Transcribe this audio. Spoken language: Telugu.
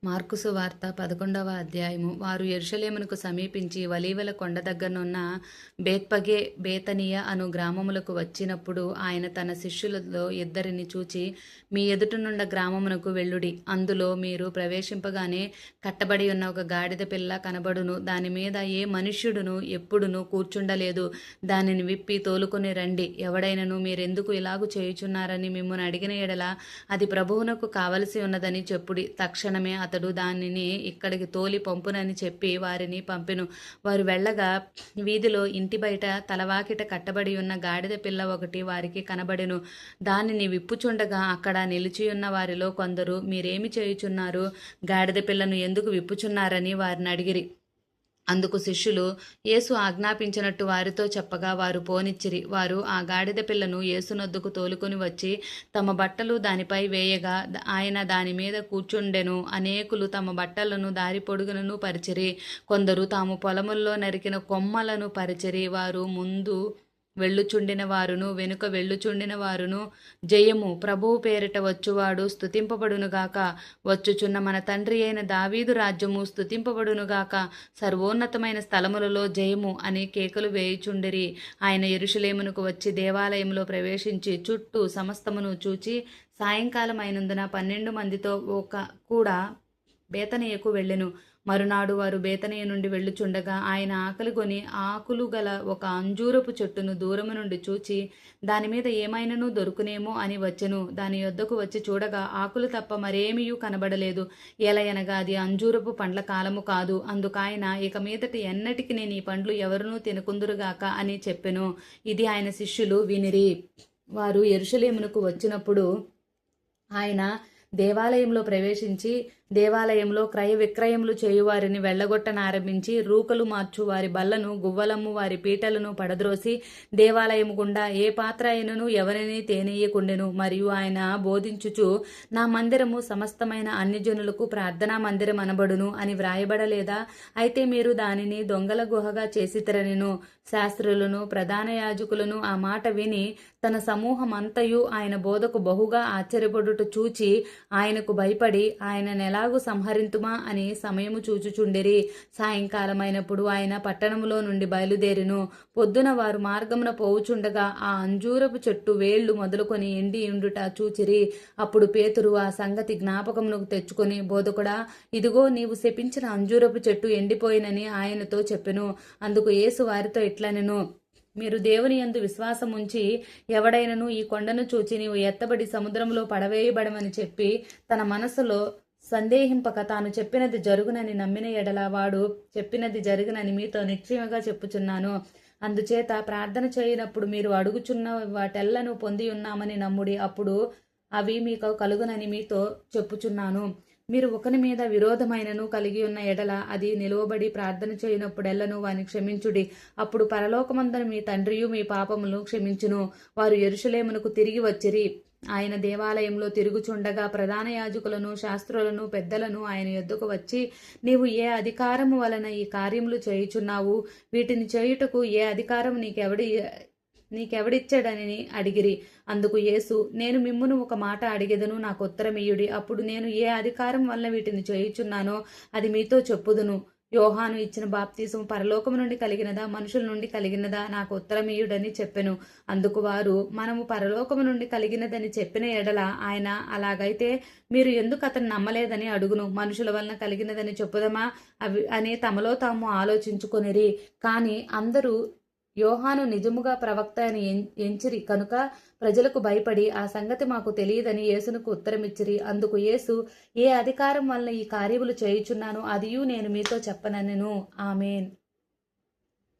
మార్కు సువార్త 11వ అధ్యాయము. వారు యెరూషలేమునకు సమీపించి ఒలీవల కొండ దగ్గరనున్న బేత్పగే, బేతనియ అను గ్రామములకు వచ్చినప్పుడు ఆయన తన శిష్యులలో ఇద్దరిని చూచి, మీ ఎదుటనున్న గ్రామమునకు వెళ్ళుడి. అందులో మీరు ప్రవేశింపగానే కట్టబడి ఉన్న ఒక గాడిద పిల్ల కనబడును. దాని మీద ఏ మనుష్యుడును ఎప్పుడును కూర్చుండలేదు. దానిని విప్పి తోలుకొని రండి. ఎవడైనను మీరెందుకు ఇలాగు చేయుచున్నారని మిమ్మును అడిగిన ఎడల అది ప్రభువునకు కావలసి ఉన్నదని చెప్పుడి. తక్షణమే అతడు దానిని ఇక్కడికి తోలి పంపునని చెప్పి వారిని పంపెను. వారు వెళ్ళగా వీధిలో ఇంటి బయట తలవాకిట కట్టబడి ఉన్న గాడిద పిల్ల ఒకటి వారికి కనబడెను. దానిని విప్పుచుండగా అక్కడ నిలిచియున్న వారిలో కొందరు, మీరేమి చేయుచున్నారు? గాడిద పిల్లను ఎందుకు విప్పుచున్నారని వారిని అడిగిరి. అందుకు శిష్యులు యేసు ఆజ్ఞాపించినట్టు వారితో చెప్పగా వారు పోనిచ్చిరి. వారు ఆ గాడిద పిల్లను యేసునొద్దకు తోలుకొని వచ్చి తమ బట్టలు దానిపై వేయగా ఆయన దాని మీద కూర్చుండెను. అనేకులు తమ బట్టలను దారి పొడుగునను పరిచిరి. కొందరు తాము పొలముల్లో నరికిన కొమ్మలను పరిచిరి. వారు ముందు వెళ్ళుచుండిన వారును వెనుక వెళ్ళుచుండిన వారును, జయము, ప్రభువు పేరిట వచ్చువాడు స్తుతింపబడునుగాక, వచ్చుచున్న మన తండ్రి అయిన దావీదు రాజ్యము స్తుతింపబడునుగాక, సర్వోన్నతమైన స్థలములలో జయము అని కేకలు వేయుచుండిరి. ఆయన యెరూషలేమునకు వచ్చి దేవాలయంలో ప్రవేశించి చుట్టూ సమస్తమును చూచి సాయంకాలం అయినందున 12 మందితో కూడా బేతనియకు వెళ్ళెను. మరునాడు వారు బేతనియ నుండి వెళ్ళుచుండగా ఆయన ఆకలిగొని ఆకులు గల ఒక అంజూరపు చెట్టును దూరము నుండి చూచి దానిమీద ఏమైనను దొరుకునేమో అని వచ్చెను. దాని యొద్దకు వచ్చి చూడగా ఆకులు తప్ప మరేమీయూ కనబడలేదు. ఎలయనగా అది అంజూరపు పండ్ల కాలము కాదు. అందుకాయన ఇక మీదట ఎన్నటికి నేను ఈ పండ్లు ఎవరునూ తినకుందురుగాక అని చెప్పెను. ఇది ఆయన శిష్యులు వినిరి. వారు యెరూషలేమునకు వచ్చినప్పుడు ఆయన దేవాలయంలో ప్రవేశించి దేవాలయంలో క్రయ విక్రయములు చేయువారిని వెళ్ళగొట్టనారంభించి రూకలు మార్చు వారి బల్లను, గువ్వలమ్ము వారి పీటలను పడద్రోసి దేవాలయము గుండా ఏ పాత్ర అయినను ఎవరిని తేనీయకుండెను. మరియు ఆయన బోధించుచు, నా మందిరము సమస్తమైన అన్యజనులకు ప్రార్థనా మందిరం అనబడును అని వ్రాయబడలేదా? అయితే మీరు దానిని దొంగల గుహగా చేసితిరనెను. శాస్త్రులను ప్రధాన యాజకులను ఆ మాట విని తన సమూహమంతయు ఆయన బోధకు బహుగా ఆశ్చర్యపడుట చూచి ఆయనకు భయపడి ఆయన ఎలాగు సంహరింతుమా అని సమయము చూచుచుండిరి. సాయంకాలమైనప్పుడు ఆయన పట్టణములో నుండి బయలుదేరెను. పొద్దున వారు మార్గమున పోవుచుండగా ఆ అంజూరపు చెట్టు వేళ్లు మొదలుకొని ఎండి ఉండుట చూచిరి. అప్పుడు పేతురు ఆ సంగతి జ్ఞాపకమునకు తెచ్చుకొని, బోధకుడా, ఇదిగో నీవు శపించిన అంజూరపు చెట్టు ఎండిపోయినని ఆయనతో చెప్పెను. అందుకు యేసు వారితో ఇట్లనెను, మీరు దేవుని యందు విశ్వాసముంచి ఎవడైనను ఈ కొండను చూచి నీవు ఎత్తబడి సముద్రంలో పడవేయబడమని చెప్పి తన మనసులో సందేహింపక తాను చెప్పినది జరుగునని నమ్మిన ఎడల వాడు చెప్పినది జరుగునని మీతో నిశ్చయముగా చెప్పుచున్నాను. అందుచేత ప్రార్థన చేయనప్పుడు మీరు అడుగుచున్న వాటెల్లను పొంది ఉన్నామని నమ్ముడి, అప్పుడు అవి మీకు కలుగునని మీతో చెప్పుచున్నాను. మీరు ఒకని మీద విరోధమైనను కలిగి ఉన్న ఎడల అది నిలువబడి ప్రార్థన చేయనప్పుడెల్లను వాని క్షమించుడి. అప్పుడు పరలోకమందున మీ తండ్రియు మీ పాపములు క్షమించును. వారు యెరూషలేమునకు తిరిగి వచ్చిరి. ఆయన దేవాలయంలో తిరుగుచుండగా ప్రధాన యాజకులను, శాస్త్రులను, పెద్దలను ఆయన యొద్దకు వచ్చి, నీవు ఏ అధికారము వలన ఈ కార్యములు చేయుచున్నావు? వీటిని చేయుటకు ఏ అధికారం నీకెవడిచ్చాడని అడిగిరి. అందుకు యేసు, నేను మిమ్మును ఒక మాట అడిగెదను, నాకు ఉత్తరమియ్యుడి. అప్పుడు నేను ఏ అధికారం వల్ల వీటిని చేయుచున్నానో అది మీతో చెప్పుదును. యోహాను ఇచ్చిన బాప్తీసం పరలోకము నుండి కలిగినదా, మనుషుల నుండి కలిగినదా? నాకు ఉత్తరమియ్యుడని చెప్పెను. అందుకు వారు, మనము పరలోకము నుండి కలిగినదని చెప్పిన ఎడల ఆయన, అలాగైతే మీరు ఎందుకు అతను నమ్మలేదని అడుగును. మనుషుల వలన కలిగినదని చెప్పుదమా అని తమలో తాము ఆలోచించుకొనిరి. కానీ అందరూ యోహాను నిజముగా ప్రవక్త అని ఎంచిరి కనుక ప్రజలకు భయపడి ఆ సంగతి మాకు తెలియదని యేసునకు ఉత్తరమిచ్చిరి. అందుకు యేసు, ఏ అధికారం వలన ఈ కార్యములు చేయుచున్నానో అదియూ నేను మీతో చెప్పనెను. ఆమేన్.